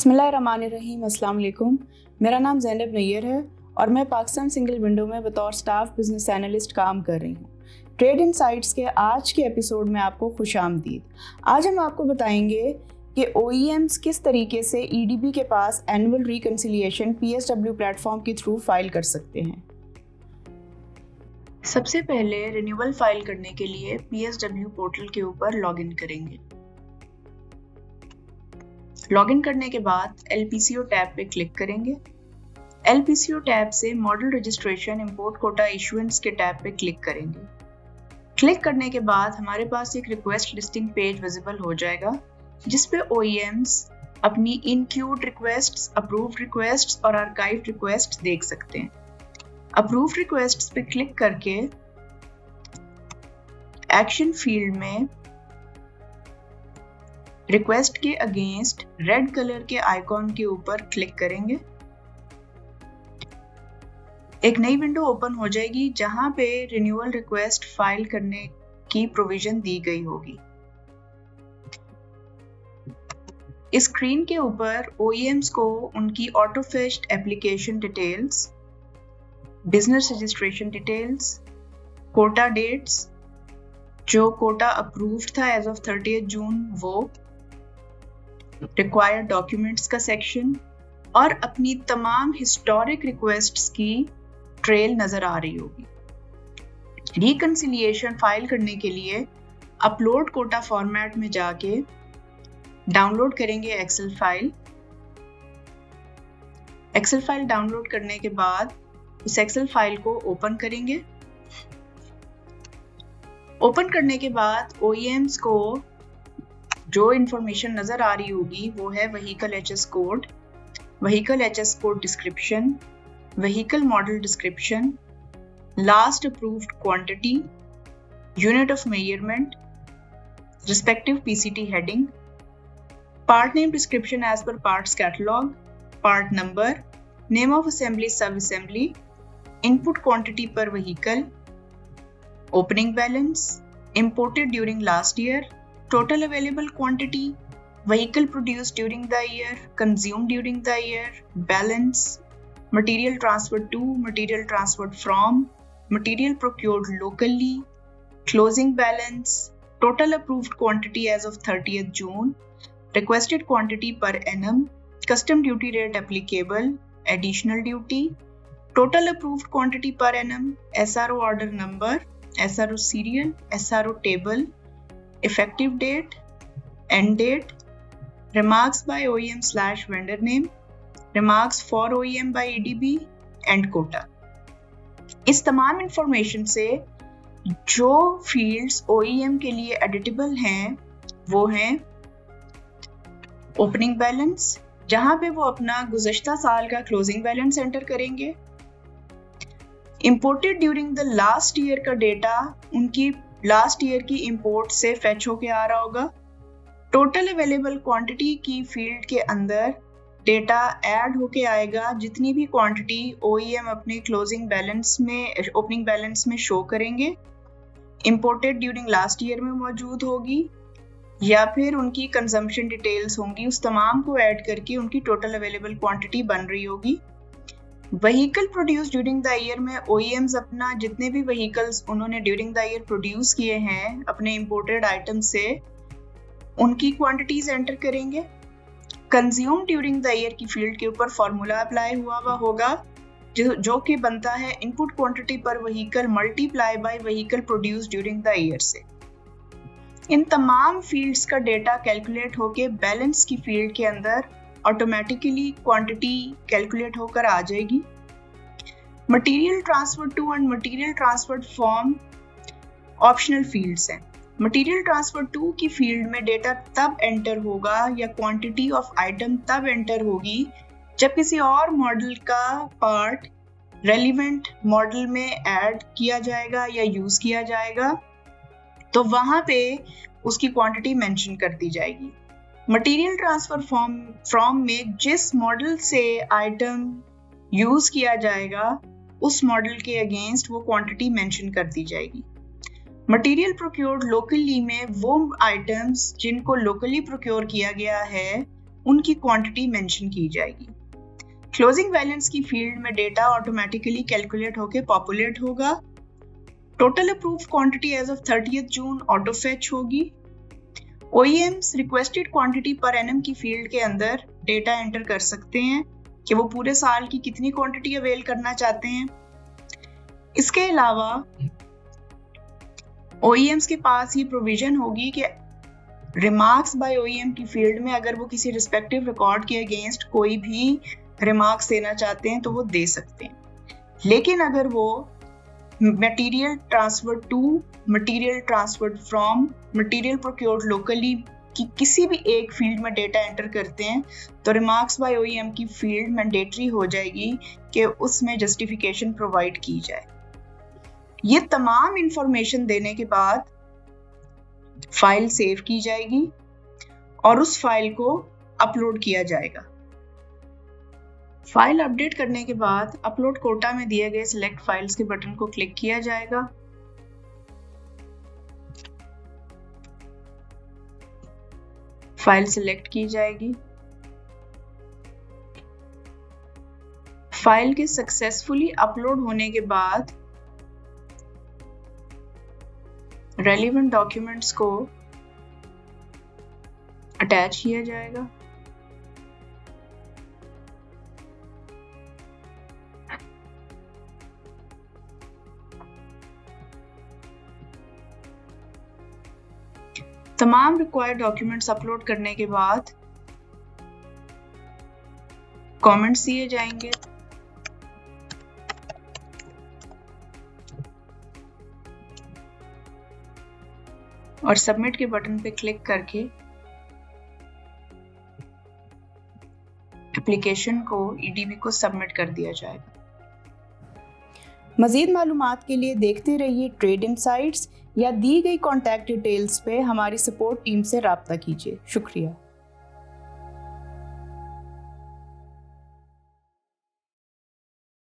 बिस्मिल्लाहिर्रहमानिर्रहीम, अस्सलाम वालेकुम। मेरा नाम ज़ैनब नैयर है और मैं पाकिस्तान सिंगल विंडो में बतौर स्टाफ बिजनेस एनालिस्ट काम कर रही हूँ। ट्रेड इनसाइट्स के आज के एपिसोड में आपको खुशामदीद। आज हम आपको बताएंगे कि OEMs किस तरीके से EDB के पास एनुअल रिकन्सिलिएशन PSW प्लेटफॉर्म के थ्रू फाइल कर सकते हैं। सबसे पहले रिन्यूअल फाइल करने के लिए PSW पोर्टल के ऊपर लॉगिन करेंगे। लॉगिन करने के बाद LPCO टैब पे क्लिक करेंगे। LPCO टैब से model registration import Kota issuance के टैब पे क्लिक करेंगे। क्लिक करने के बाद हमारे पास एक रिक्वेस्ट लिस्टिंग पेज विजिबल हो जाएगा जिस पे OEMs अपनी इनक्यूड रिक्वेस्ट्स, अप्रूव्ड रिक्वेस्ट्स और आर्काइव्ड रिक्वेस्ट्स देख सकते हैं। अप्रूव्ड रिक्वेस्ट्स पे क्लिक करके एक्शन फील्ड में रिक्वेस्ट के अगेंस्ट रेड कलर के आइकॉन के ऊपर क्लिक करेंगे। एक नई विंडो ओपन हो जाएगी जहां पे रिन्यूअल रिक्वेस्ट फाइल करने की प्रोविजन दी गई होगी। इस स्क्रीन के ऊपर OEMs को उनकी auto fetched application details, business registration details, quota dates, जो कोटा अप्रूव्ड था एज ऑफ 30 जून वो, रिक्वायर्ड डॉक्यूमेंट्स का सेक्शन और अपनी तमाम हिस्टोरिक रिक्वेस्ट्स की ट्रेल नजर आ रही होगी। रिकन्सिलिएशन फाइल करने के लिए अपलोड कोटा फॉर्मेट में जाके डाउनलोड करेंगे excel file. Excel file download करने के बाद उस एक्सेल फाइल को ओपन करेंगे। ओपन करने के बाद OEMs को जो इंफॉर्मेशन नजर आ रही होगी वो है vehicle HS code, vehicle HS code description, vehicle model description, last approved quantity, unit of measurement, respective PCT heading, part name description as per parts catalogue, part number, name of assembly, sub assembly, input quantity per vehicle, opening balance, imported during last year, total available quantity, vehicle produced during the year, consumed during the year, balance, material transferred to, material transferred from, material procured locally, closing balance, total approved quantity as of 30th June, requested quantity per annum, custom duty rate applicable, additional duty, total approved quantity per annum, SRO order number, SRO serial, SRO table, effective date, end date, remarks by OEM/vendor name, remarks for OEM by EDB, and quota। इस तमाम information से जो fields OEM के लिए editable हैं वो हैं opening balance, जहां पे वो अपना गुज़श्ता साल का क्लोजिंग बैलेंस एंटर करेंगे। Imported during the last year का डेटा उनकी लास्ट ईयर की इंपोर्ट से फेच होके आ रहा होगा। टोटल अवेलेबल क्वांटिटी की फील्ड के अंदर डेटा ऐड होके आएगा, जितनी भी क्वांटिटी OEM अपने क्लोजिंग बैलेंस में, ओपनिंग बैलेंस में शो करेंगे, इंपोर्टेड ड्यूरिंग लास्ट ईयर में मौजूद होगी या फिर उनकी कंजम्पशन डिटेल्स होंगी, उस तमाम को ऐड करके उनकी टोटल अवेलेबल क्वांटिटी बन रही होगी। Vehicle produce during the year में OEMs अपना जितने भी व्हीकल्स उन्होंने ड्यूरिंग द ईयर प्रोड्यूस किए हैं अपने इंपोर्टेड आइटम से, उनकी क्वांटिटीज एंटर करेंगे। कंज्यूम ड्यूरिंग द ईयर की फील्ड के ऊपर फॉर्मूला अप्लाई हुआ होगा जो कि बनता है input quantity per vehicle multiply by vehicle produce during the year से। इन तमाम फील्ड्स का डेटा कैलकुलेट होके बैलेंस की फील्ड के अंदर ऑटोमेटिकली क्वांटिटी कैलकुलेट होकर आ जाएगी। Material transfer to and material transfer from optional fields हैं। मटेरियल ट्रांसफर टू की फील्ड में डेटा तब एंटर होगा या क्वांटिटी ऑफ आइटम तब एंटर होगी जब किसी और मॉडल का पार्ट रेलिवेंट मॉडल में ऐड किया जाएगा या यूज किया जाएगा, तो वहां पे उसकी क्वांटिटी मेंशन कर दी जाएगी। मटेरियल ट्रांसफर फ्रॉम में जिस मॉडल से आइटम यूज किया जाएगा उस मॉडल के अगेंस्ट वो क्वांटिटी मेंशन कर दी जाएगी। मटेरियल प्रोक्योर्ड लोकली में वो आइटम्स जिनको लोकली प्रोक्योर किया गया है उनकी क्वांटिटी मेंशन की जाएगी। क्लोजिंग बैलेंस की फील्ड में डेटा ऑटोमेटिकली कैलकुलेट होकर पॉपुलेट होगा। Total approved quantity as of 30th June auto fetch होगी। OEMs requested quantity per annum की फील्ड के अंदर डेटा एंटर कर सकते हैं कि वो पूरे साल की कितनी क्वांटिटी अवेल करना चाहते हैं। इसके अलावा OEMs के पास ये प्रोविजन होगी कि रिमार्क्स बाय OEM की फील्ड में अगर वो किसी रिस्पेक्टिव रिकॉर्ड के अगेंस्ट कोई भी रिमार्क्स देना चाहते हैं तो वो दे सकते हैं। लेकिन अगर वो material transferred to, material transferred from, material procured locally की किसी भी एक फील्ड में डेटा एंटर करते हैं तो रिमार्क्स बाय OEM की फील्ड मैंडेटरी हो जाएगी कि उसमें जस्टिफिकेशन प्रोवाइड की जाए। ये तमाम इंफॉर्मेशन देने के बाद फाइल सेव की जाएगी और उस फाइल को अपलोड किया जाएगा। फाइल अपडेट करने के बाद अपलोड कोटा में दिए गए सिलेक्ट फाइल्स के बटन को क्लिक किया जाएगा। फाइल सिलेक्ट की जाएगी। फाइल के सक्सेसफुली अपलोड होने के बाद रेलेवेंट डॉक्यूमेंट्स को अटैच किया जाएगा। तमाम रिक्वायर्ड डॉक्यूमेंट्स अपलोड करने के बाद कमेंट्स दिए जाएंगे। और सबमिट के बटन पे क्लिक करके एप्लीकेशन को EDB को सबमिट कर दिया जाएगा। मज़ीद मालूमात के लिए देखते रहिए ट्रेड इनसाइट्स या दी गई कॉन्टैक्ट डिटेल्स पे हमारी सपोर्ट टीम से राब्ता कीजिए। शुक्रिया।